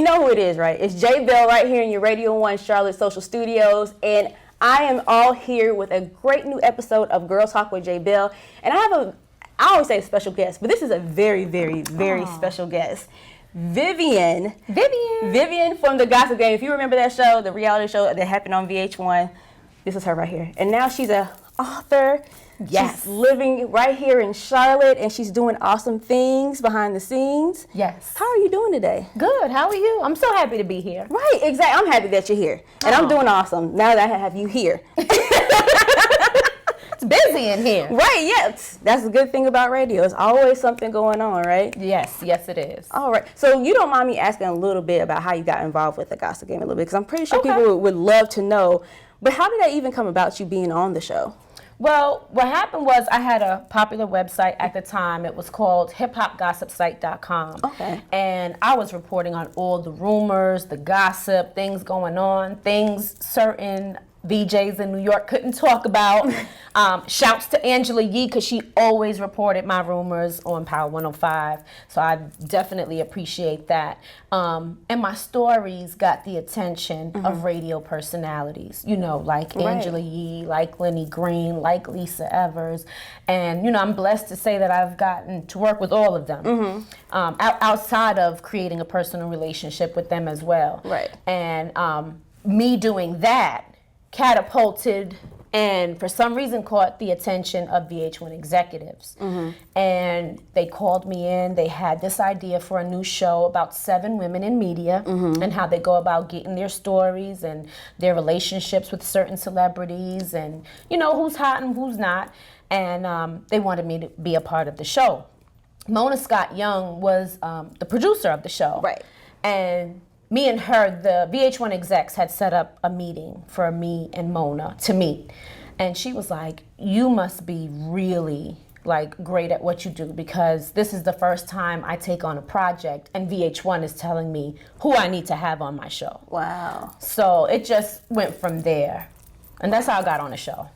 know who it is, right? It's J Bell right here in your Radio 1 Charlotte Social Studios. And I am all here with a great new episode of Girl Talk with J Bell. And I always say a special guest, but this is a very, very, very special guest. Vivian from the Gossip Game. If you remember that show, the reality show that happened on VH1, this is her right here. And now she's an author. Yes. She's living right here in Charlotte, and she's doing awesome things behind the scenes. Yes. How are you doing today? Good. How are you? I'm so happy to be here. Right, exactly. I'm happy that you're here. And I'm doing awesome now that I have you here. It's busy in here. Right, yes. That's the good thing about radio. There's always something going on, right? Yes, it is. All right. So you don't mind me asking a little bit about how you got involved with the Gossip Game a little bit, because I'm pretty sure people would love to know. But how did that even come about, you being on the show? Well, what happened was I had a popular website at the time. It was called hiphopgossipsite.com. Okay. And I was reporting on all the rumors, the gossip, things going on, things certain VJs in New York couldn't talk about. Shouts to Angela Yee, because she always reported my rumors on Power 105. So I definitely appreciate that. And my stories got the attention of radio personalities, like Angela Yee, like Lenny Green, like Lisa Evers. And, I'm blessed to say that I've gotten to work with all of them outside of creating a personal relationship with them as well. Right. And me doing that catapulted and for some reason caught the attention of VH1 executives. And they called me in. They had this idea for a new show about 7 women in media and how they go about getting their stories and their relationships with certain celebrities and, who's hot and who's not. And they wanted me to be a part of the show. Mona Scott Young was the producer of the show. Right. And me and her, the VH1 execs had set up a meeting for me and Mona to meet. And she was like, you must be really great at what you do, because this is the first time I take on a project and VH1 is telling me who I need to have on my show. Wow. So it just went from there. And that's how I got on the show.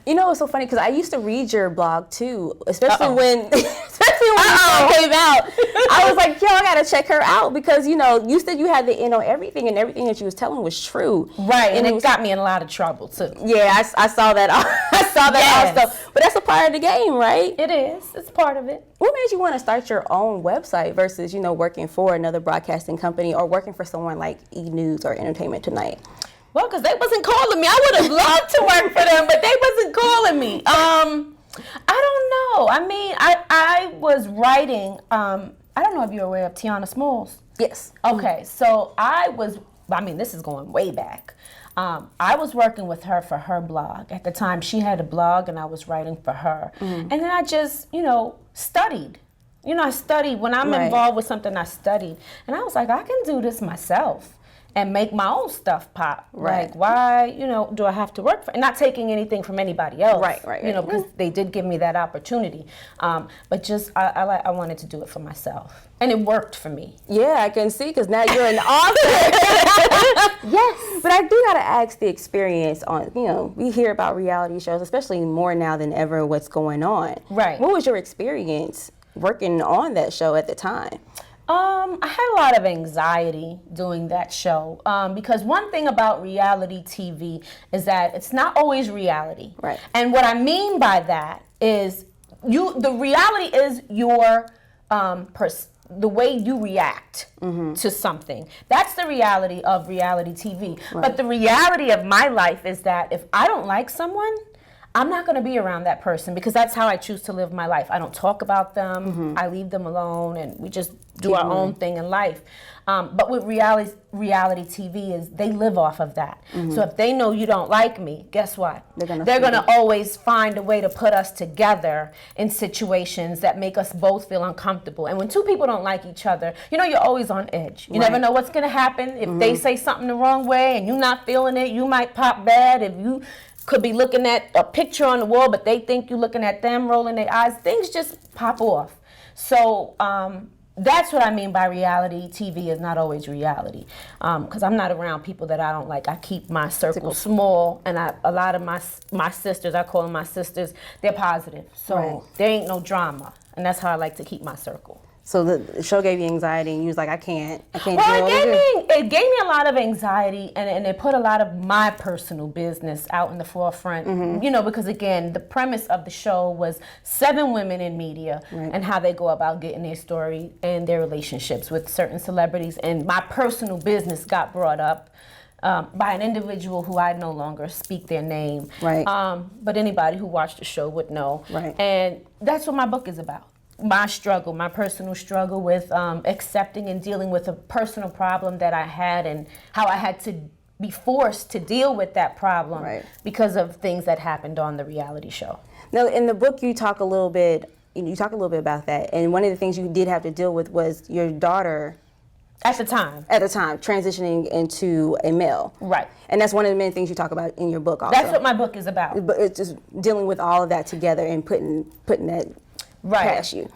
It's so funny because I used to read your blog too, especially when the show came out. I was like, I gotta check her out because you said you had everything, and everything that you was telling was true. Right, and it got me in a lot of trouble too. Yeah, I saw that. I saw that also. But that's a part of the game, right? It is. It's part of it. What made you want to start your own website versus working for another broadcasting company or working for someone like E! News or Entertainment Tonight? Well, because they wasn't calling me. I would have loved to work for them, but they wasn't calling me. I don't know. I mean, I was writing, I don't know if you're aware of Tiana Smalls. Yes. Okay, so this is going way back. I was working with her for her blog. At the time, she had a blog, and I was writing for her. And then I just, studied. I studied. When I'm involved with something, I studied. And I was like, I can do this myself and make my own stuff pop. Right. Like, why, do I have to work for, and not taking anything from anybody else. Right. Because they did give me that opportunity. But just, I wanted to do it for myself. And it worked for me. Yeah, I can see, because now you're an author. Yes. But I do got to ask the experience on, we hear about reality shows, especially more now than ever, what's going on. Right. What was your experience working on that show at the time? I had a lot of anxiety doing that show because one thing about reality TV is that it's not always reality. Right. And what I mean by that is the reality is your the way you react to something. That's the reality of reality TV. Right. But the reality of my life is that if I don't like someone, I'm not going to be around that person because that's how I choose to live my life. I don't talk about them. I leave them alone, and we just do our own thing in life. But with reality TV is they live off of that. So if they know you don't like me, guess what? They're going to always find a way to put us together in situations that make us both feel uncomfortable. And when two people don't like each other, you're always on edge. You never know what's going to happen. If they say something the wrong way and you're not feeling it, you might pop bad. If you could be looking at a picture on the wall, but they think you're looking at them, rolling their eyes, things just pop off. So that's what I mean by reality TV is not always reality. Because I'm not around people that I don't like. I keep my circle small, and a lot of my sisters, I call them my sisters, they're positive. So there ain't no drama, and that's how I like to keep my circle. So the show gave you anxiety, and you was like, I can't Well, deal with it. it gave me a lot of anxiety, and it put a lot of my personal business out in the forefront. You know, because again, the premise of the show was 7 women in media and how they go about getting their story and their relationships with certain celebrities. And my personal business got brought up by an individual who I no longer speak their name. Right. But anybody who watched the show would know. Right. And that's what my book is about. My struggle, my personal struggle with accepting and dealing with a personal problem that I had, and how I had to be forced to deal with that problem because of things that happened on the reality show. Now, in the book, you talk a little bit about that, and one of the things you did have to deal with was your daughter. At the time, transitioning into a male. Right. And that's one of the main things you talk about in your book also. That's what my book is about. But it's just dealing with all of that together and putting that past you.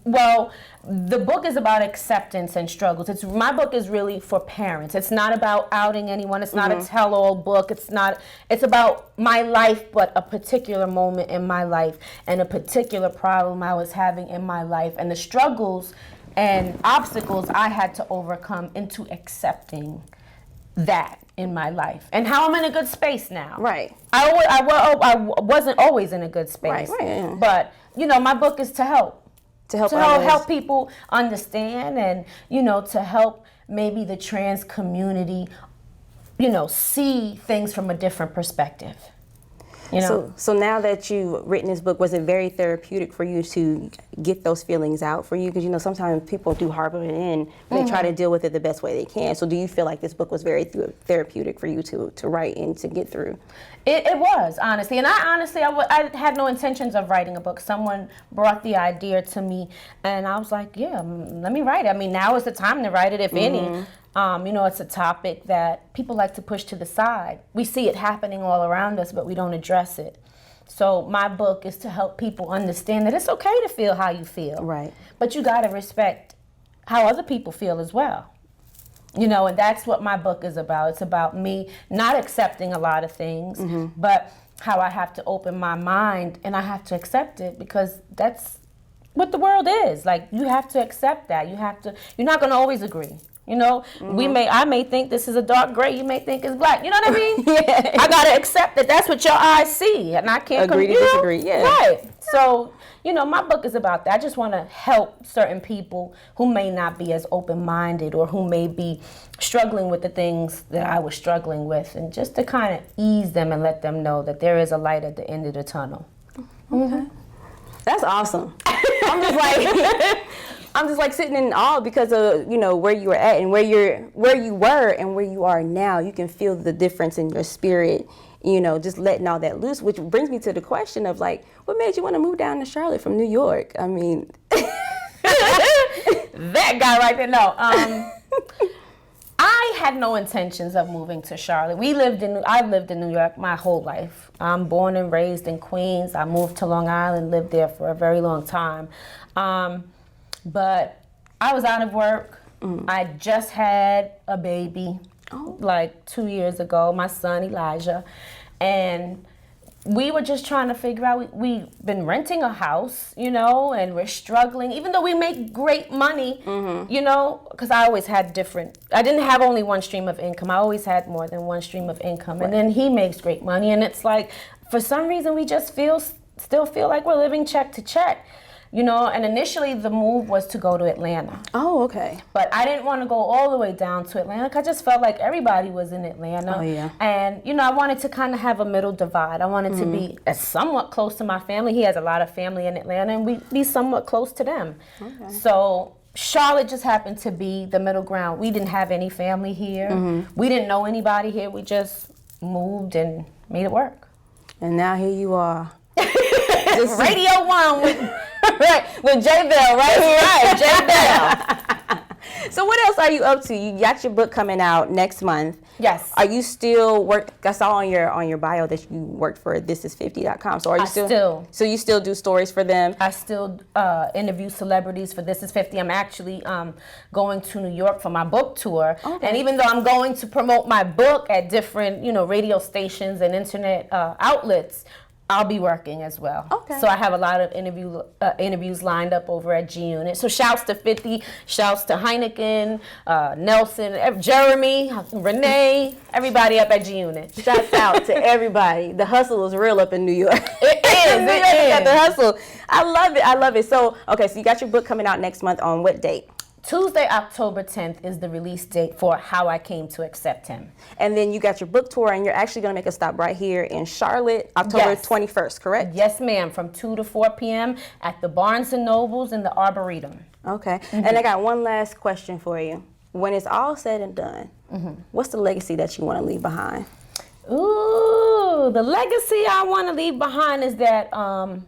Well, the book is about acceptance and struggles. My book is really for parents. It's not about outing anyone. It's not a tell-all book. It's about my life, but a particular moment in my life and a particular problem I was having in my life, and the struggles and obstacles I had to overcome into accepting that in my life, and how I'm in a good space now. Right. I wasn't always in a good space. Right. But, you know, my book is to help people understand, and, you know, to help maybe the trans community, you know, see things from a different perspective. You know? So now that you've written this book, was it very therapeutic for you to get those feelings out for you? Because, you know, sometimes people do harbor it in, and they try to deal with it the best way they can. So do you feel like this book was very therapeutic for you to write and to get through? It was, honestly. And I had no intentions of writing a book. Someone brought the idea to me, and I was like, yeah, let me write it. I mean, now is the time to write it, if any. You know, it's a topic that people like to push to the side. We see it happening all around us, but we don't address it. So my book is to help people understand that it's okay to feel how you feel. Right. But you got to respect how other people feel as well. You know, and that's what my book is about. It's about me not accepting a lot of things, but how I have to open my mind and I have to accept it, because that's what the world is. Like, you have to accept that. You're not going to always agree. You know, I may think this is a dark gray. You may think it's black. You know what I mean? Yeah. I gotta accept that that's what your eyes see, and I can't agree to disagree. Yeah. Right. So, you know, my book is about that. I just want to help certain people who may not be as open-minded, or who may be struggling with the things that I was struggling with, and just to kind of ease them and let them know that there is a light at the end of the tunnel. Okay. That's awesome. I'm just like sitting in awe because of, you know, where you were at and where you were and where you are now. You can feel the difference in your spirit, you know, just letting all that loose, which brings me to the question of, like, what made you want to move down to Charlotte from New York? I mean, that guy right there. No, I had no intentions of moving to Charlotte. I lived in New York my whole life. I'm born and raised in Queens. I moved to Long Island, lived there for a very long time. But I was out of work. I just had a baby like 2 years ago, my son Elijah. And we were just trying to figure out, we've been renting a house, you know, and we're struggling, even though we make great money, you know, because I always had I didn't have only one stream of income. I always had more than one stream of income. Right. And then he makes great money. And it's like, for some reason, we just still feel like we're living check to check. You know, and initially the move was to go to Atlanta. Oh, okay. But I didn't want to go all the way down to Atlanta, because I just felt like everybody was in Atlanta. Oh, yeah. And, you know, I wanted to kind of have a middle divide. I wanted to be somewhat close to my family. He has a lot of family in Atlanta, and we'd be somewhat close to them. Okay. So Charlotte just happened to be the middle ground. We didn't have any family here. We didn't know anybody here. We just moved and made it work. And now here you are. Radio 1 with J Bell right here. Right, J Bell. So what else are you up to? You got your book coming out next month. Yes. Are you still I saw on your bio that you worked for thisis50.com. So are you still? So you still do stories for them? I still interview celebrities for This Is 50. I'm actually going to New York for my book tour. Okay. And even though I'm going to promote my book at different, you know, radio stations and internet outlets, I'll be working as well. Okay. So I have a lot of interviews lined up over at G Unit. So shouts to 50, shouts to Heineken, Nelson, Jeremy, Renee, everybody up at G Unit. Shouts out to everybody. The hustle is real up in New York. It is. New York got the hustle. I love it. I love it. So, okay, so you got your book coming out next month on what date? Tuesday, October 10th is the release date for How I Came to Accept Him. And then you got your book tour, and you're actually going to make a stop right here in Charlotte, October 21st, correct? Yes, ma'am, from 2 to 4 p.m. at the Barnes & Nobles in the Arboretum. Okay. And I got one last question for you. When it's all said and done, what's the legacy that you want to leave behind? Ooh, the legacy I want to leave behind is that I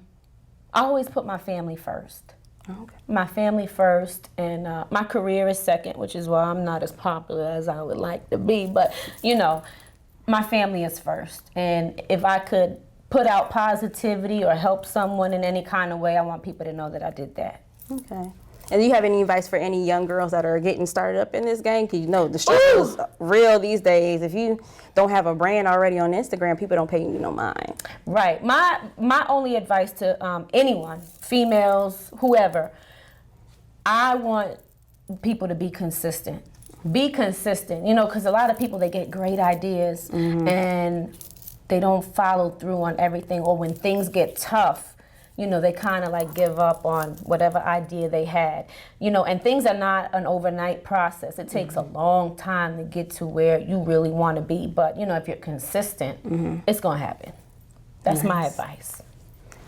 always put my family first. Okay. My family first, and my career is second, which is why I'm not as popular as I would like to be. But, you know, my family is first. And if I could put out positivity or help someone in any kind of way, I want people to know that I did that. Okay. And do you have any advice for any young girls that are getting started up in this game? Because, you know, the struggle is real these days. If you don't have a brand already on Instagram, people don't pay you no mind. Right. My only advice to anyone, females, whoever, I want people to be consistent. Be consistent, you know, because a lot of people, they get great ideas and they don't follow through on everything. Or when things get tough, you know, they kind of like give up on whatever idea they had, you know, and things are not an overnight process. It takes a long time to get to where you really want to be. But, you know, if you're consistent, it's going to happen. That's my advice.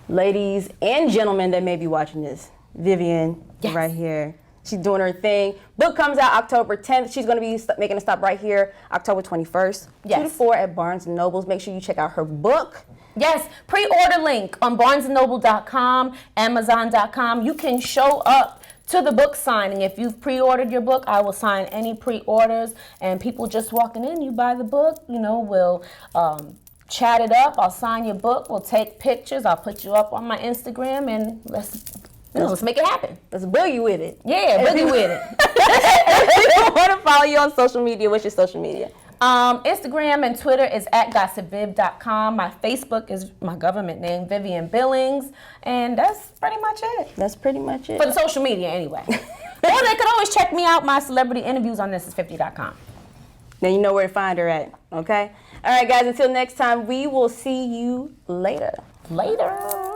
Ladies and gentlemen that may be watching this, Vivian right here. She's doing her thing. Book comes out October 10th. She's going to be making a stop right here October 21st. 2 to 4 at Barnes & Nobles. Make sure you check out her book. Yes, pre-order link on barnesandnoble.com, amazon.com. You can show up to the book signing. If you've pre-ordered your book, I will sign any pre-orders. And people just walking in, you buy the book, you know, we'll chat it up. I'll sign your book. We'll take pictures. I'll put you up on my Instagram, and let's make it happen. Let's boogie with it. Yeah, boogie with it. If you want to follow you on social media, what's your social media? Instagram and Twitter is at gossipviv.com. My Facebook is my government name, Vivian Billings. And that's pretty much it. That's pretty much it. For the social media, anyway. Or they could always check me out, my celebrity interviews on thisis50.com. Then you know where to find her at, okay? All right, guys, until next time, we will see you later. Later.